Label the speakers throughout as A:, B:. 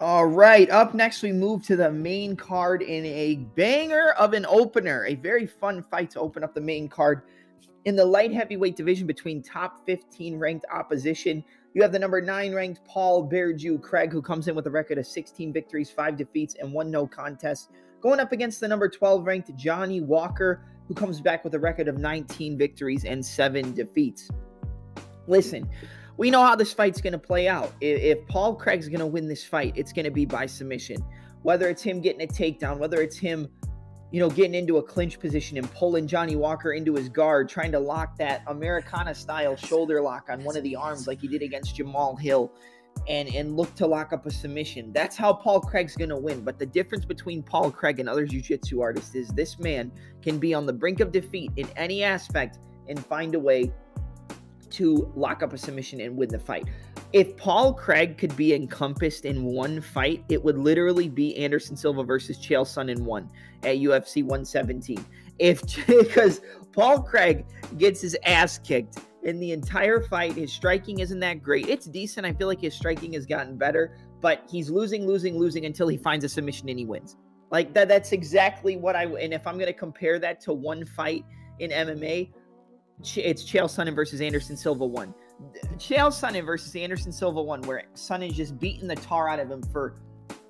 A: All right, up next we move to the main card in a banger of an opener. A very fun fight to open up the main card. In the light heavyweight division between top 15 ranked opposition, you have the number 9 ranked Paul Bearju Craig, who comes in with a record of 16 victories, 5 defeats, and 1 no contest, going up against the number 12 ranked Johnny Walker, who comes back with a record of 19 victories and 7 defeats. Listen, we know how this fight's going to play out. If Paul Craig's going to win this fight, it's going to be by submission. Whether it's him getting a takedown, whether it's him, getting into a clinch position and pulling Johnny Walker into his guard, trying to lock that Americana-style shoulder lock on one of the arms like he did against Jamal Hill and look to lock up a submission. That's how Paul Craig's going to win. But the difference between Paul Craig and other jiu-jitsu artists is this man can be on the brink of defeat in any aspect and find a way to lock up a submission and win the fight. If Paul Craig could be encompassed in one fight, it would literally be Anderson Silva versus Chael Sonnen 1 at UFC 117. Because Paul Craig gets his ass kicked in the entire fight, his striking isn't that great. It's decent. I feel like his striking has gotten better, but he's losing until he finds a submission and he wins. Like that's exactly what and if I'm going to compare that to one fight in MMA, it's Chael Sonnen versus Anderson Silva 1. Chael Sonnen versus Anderson Silva 1, where Sonnen just beating the tar out of him for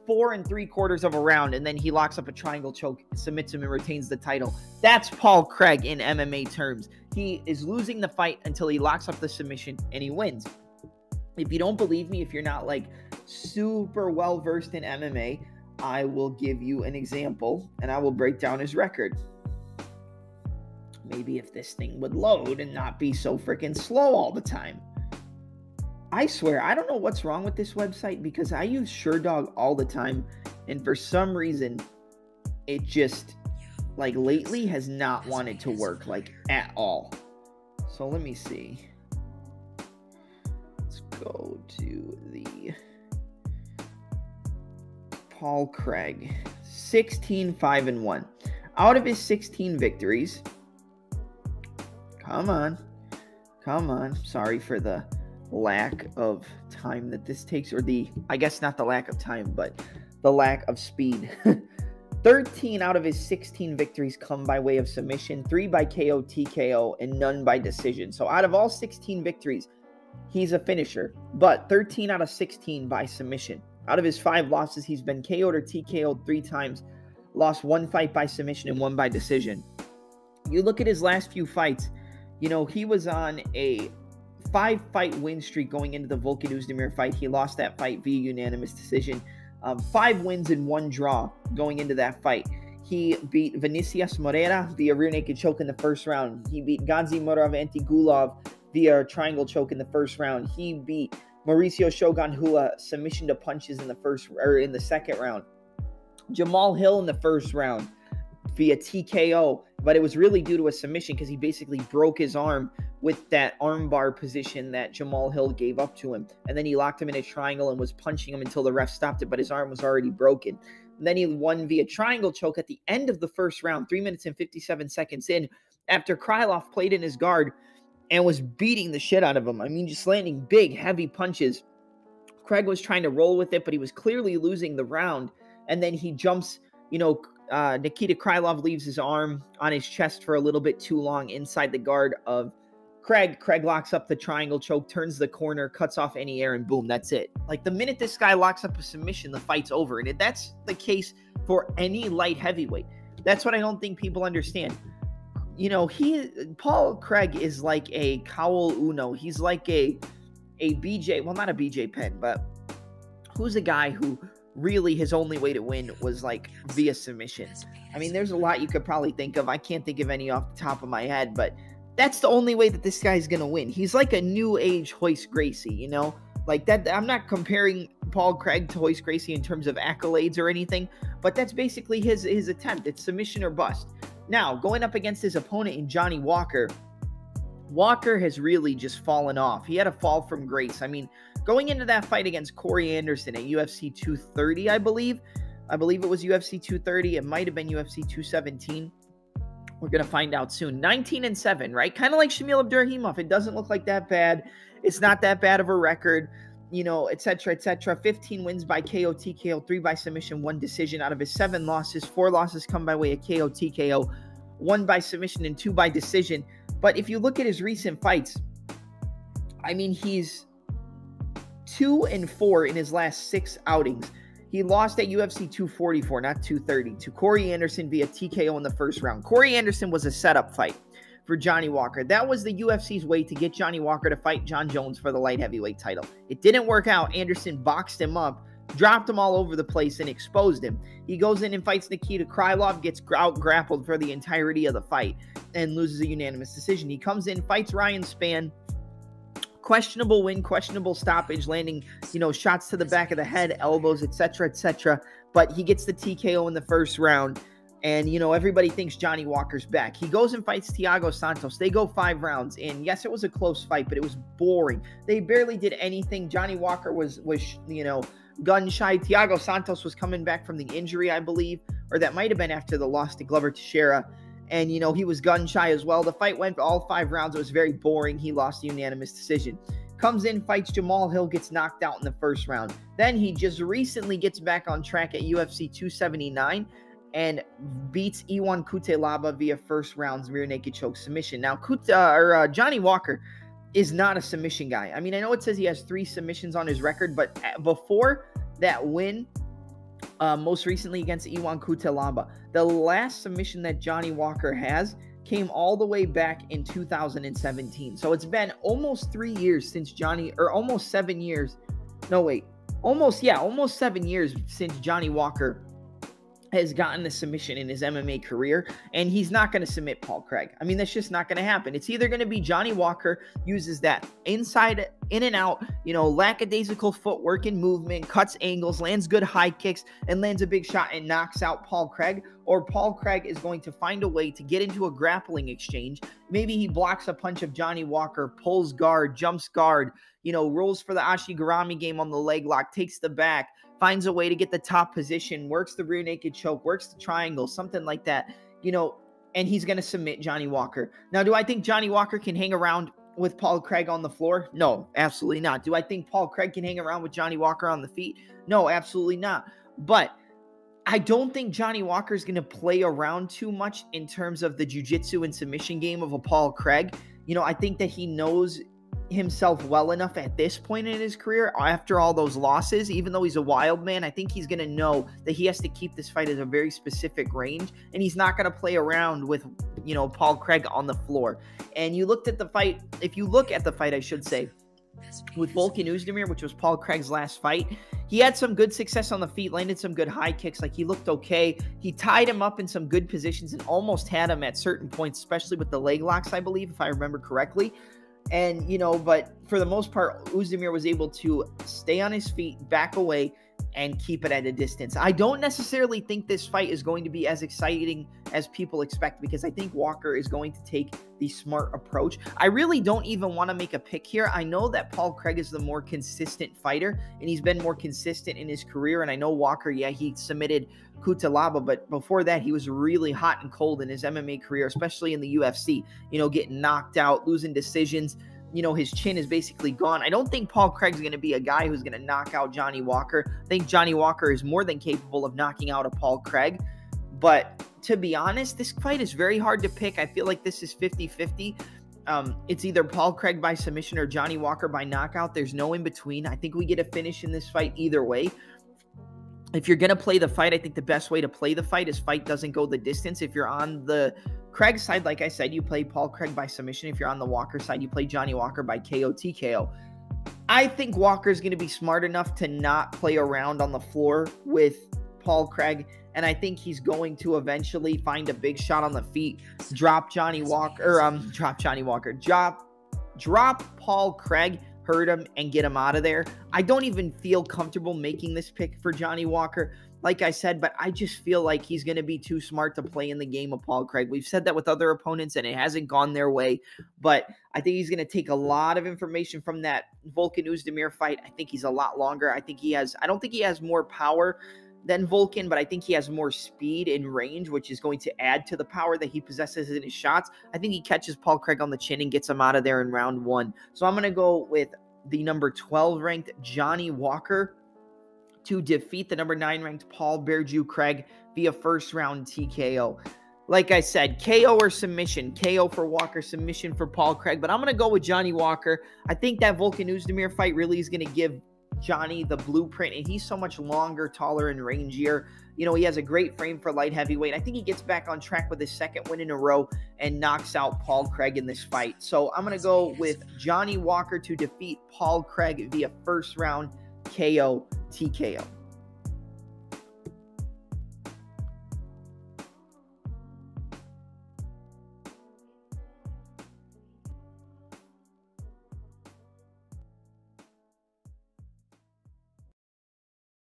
A: 4 3/4 of a round, and then he locks up a triangle choke, submits him, and retains the title. That's Paul Craig in MMA terms. He is losing the fight until he locks up the submission, and he wins. If you don't believe me, if you're not like super well versed in MMA, I will give you an example, and I will break down his record. Maybe if this thing would load and not be so freaking slow all the time. I swear, I don't know what's wrong with this website because I use SureDog all the time. And for some reason, it just, like lately, has not wanted to work, like at all. So let me see. Let's go to the Paul Craig. 16-5-1. Out of his 16 victories... Come on. Sorry for the lack of time that this takes, or I guess not the lack of time, but the lack of speed. 13 out of his 16 victories come by way of submission, 3 by KO, TKO, and none by decision. So out of all 16 victories, he's a finisher, but 13 out of 16 by submission. Out of his 5 losses, he's been KO'd or TKO'd 3 times, lost 1 fight by submission and 1 by decision. You look at his last few fights, he was on a 5-fight win streak going into the Volkan Oezdemir fight. He lost that fight via unanimous decision. 5 wins and 1 draw going into that fight. He beat Vinicius Moreira via rear naked choke in the first round. He beat Gadzi Murad Antigulov via triangle choke in the first round. He beat Mauricio Shogun Hua submission to punches in the second round. Jamal Hill in the first round via TKO, but it was really due to a submission because he basically broke his arm with that armbar position that Jamal Hill gave up to him. And then he locked him in a triangle and was punching him until the ref stopped it, but his arm was already broken. And then he won via triangle choke at the end of the first round, 3 minutes and 57 seconds in, after Krylov played in his guard and was beating the shit out of him. I mean, just landing big, heavy punches. Craig was trying to roll with it, but he was clearly losing the round. And then he jumps, Nikita Krylov leaves his arm on his chest for a little bit too long inside the guard of Craig. Craig locks up the triangle choke, turns the corner, cuts off any air, and boom, that's it. Like, the minute this guy locks up a submission, the fight's over. And that's the case for any light heavyweight. That's what I don't think people understand. Paul Craig is like a Kawel Uno. He's like a BJ, well, not a BJ Penn, but who's a guy who really his only way to win was like via submissions. I mean, there's a lot you could probably think of. I can't think of any off the top of my head, but that's the only way that this guy's going to win. He's like a new age Royce Gracie, like that. I'm not comparing Paul Craig to Royce Gracie in terms of accolades or anything, but that's basically his attempt. It's submission or bust. Now, going up against his opponent in Johnny Walker, Walker has really just fallen off. He had a fall from grace. I mean, going into that fight against Corey Anderson at UFC 230, I believe it was UFC 230. It might have been UFC 217. We're going to find out soon. 19-7, right? Kind of like Shamil Abdurahimov. It doesn't look like that bad. It's not that bad of a record. et cetera, et cetera. 15 wins by KO, TKO, 3 by submission, 1 decision. Out of his 7 losses, 4 losses come by way of KO, TKO, 1 by submission, and 2 by decision. But if you look at his recent fights, I mean, he's 2-4 in his last 6 outings. He lost at UFC 244, not 230, to Corey Anderson via TKO in the first round. Corey Anderson was a setup fight for Johnny Walker. That was the UFC's way to get Johnny Walker to fight Jon Jones for the light heavyweight title. It didn't work out. Anderson boxed him up, dropped him all over the place, and exposed him. He goes in and fights Nikita Krylov, gets out-grappled for the entirety of the fight, and loses a unanimous decision. He comes in, fights Ryan Spann, questionable win, questionable stoppage, landing, shots to the back of the head, elbows, etc., etc. But he gets the TKO in the first round. And, everybody thinks Johnny Walker's back. He goes and fights Thiago Santos. They go 5 rounds. And yes, it was a close fight, but it was boring. They barely did anything. Johnny Walker was gun shy. Thiago Santos was coming back from the injury, I believe, or that might have been after the loss to Glover Teixeira. And, he was gun shy as well. The fight went all 5 rounds. It was very boring. He lost a unanimous decision. Comes in, fights Jamal Hill, gets knocked out in the first round. Then he just recently gets back on track at UFC 279 and beats Iwan Cutelaba via first round's rear naked choke submission. Now, Johnny Walker is not a submission guy. I mean, I know it says he has 3 submissions on his record, but before that win, most recently against Iwan Cutelaba, the last submission that Johnny Walker has came all the way back in 2017. So it's been almost 3 years since almost 7 years. Almost 7 years since Johnny Walker has gotten a submission in his MMA career, and he's not going to submit Paul Craig. I mean, that's just not going to happen. It's either going to be Johnny Walker uses that inside, in and out, lackadaisical footwork and movement, cuts angles, lands good high kicks, and lands a big shot and knocks out Paul Craig, or Paul Craig is going to find a way to get into a grappling exchange. Maybe he blocks a punch of Johnny Walker, pulls guard, jumps guard, rolls for the Ashigarami game on the leg lock, takes the back, finds a way to get the top position, works the rear naked choke, works the triangle, something like that, and he's going to submit Johnny Walker. Now, do I think Johnny Walker can hang around with Paul Craig on the floor? No, absolutely not. Do I think Paul Craig can hang around with Johnny Walker on the feet? No, absolutely not. But I don't think Johnny Walker is going to play around too much in terms of the jiu-jitsu and submission game of a Paul Craig. I think that he knows himself well enough at this point in his career, after all those losses, even though he's a wild man, I think he's going to know that he has to keep this fight at a very specific range, and he's not going to play around with, Paul Craig on the floor. And you look at the fight, I should say, with Volkan Oezdemir, which was Paul Craig's last fight, he had some good success on the feet, landed some good high kicks, he looked okay. He tied him up in some good positions and almost had him at certain points, especially with the leg locks, I believe, if I remember correctly. And, but for the most part, Oezdemir was able to stay on his feet, back away, and keep it at a distance. I don't necessarily think this fight is going to be as exciting as people expect, because I think Walker is going to take the smart approach. I really don't even want to make a pick here. I know that Paul Craig is the more consistent fighter, and he's been more consistent in his career. And I know Walker, he submitted Cutelaba, but before that, he was really hot and cold in his MMA career, especially in the UFC, getting knocked out, losing decisions. His chin is basically gone. I don't think Paul Craig's going to be a guy who's going to knock out Johnny Walker. I think Johnny Walker is more than capable of knocking out a Paul Craig. But to be honest, this fight is very hard to pick. I feel like this is 50-50. It's either Paul Craig by submission or Johnny Walker by knockout. There's no in between. I think we get a finish in this fight either way. If you're going to play the fight, I think the best way to play the fight is fight doesn't go the distance. If you're on the Craig side, like I said, you play Paul Craig by submission. If you're on the Walker side, you play Johnny Walker by KO, TKO. I think Walker's going to be smart enough to not play around on the floor with Paul Craig, and I think he's going to eventually find a big shot on the feet, drop Paul Craig, hurt him, and get him out of there. I don't even feel comfortable making this pick for Johnny Walker, like I said, but I just feel like he's going to be too smart to play in the game of Paul Craig. We've said that with other opponents, and it hasn't gone their way, but I think he's going to take a lot of information from that Volkan Oezdemir fight. I think he's a lot longer. I don't think he has more power than Volkan, but I think he has more speed and range, which is going to add to the power that he possesses in his shots. I think he catches Paul Craig on the chin and gets him out of there in round 1. So I'm going to go with the number 12 ranked Johnny Walker to defeat the number 9 ranked Paul Bearju Craig via first round TKO. Like I said, KO or submission. KO for Walker, submission for Paul Craig. But I'm going to go with Johnny Walker. I think that Volkan Oezdemir fight really is going to give Johnny the blueprint, and he's so much longer, taller, and rangier. You know, he has a great frame for light heavyweight. I think he gets back on track with his second win in a row and knocks out Paul Craig in this fight. So I'm going to go with Johnny Walker to defeat Paul Craig via first round KO TKO.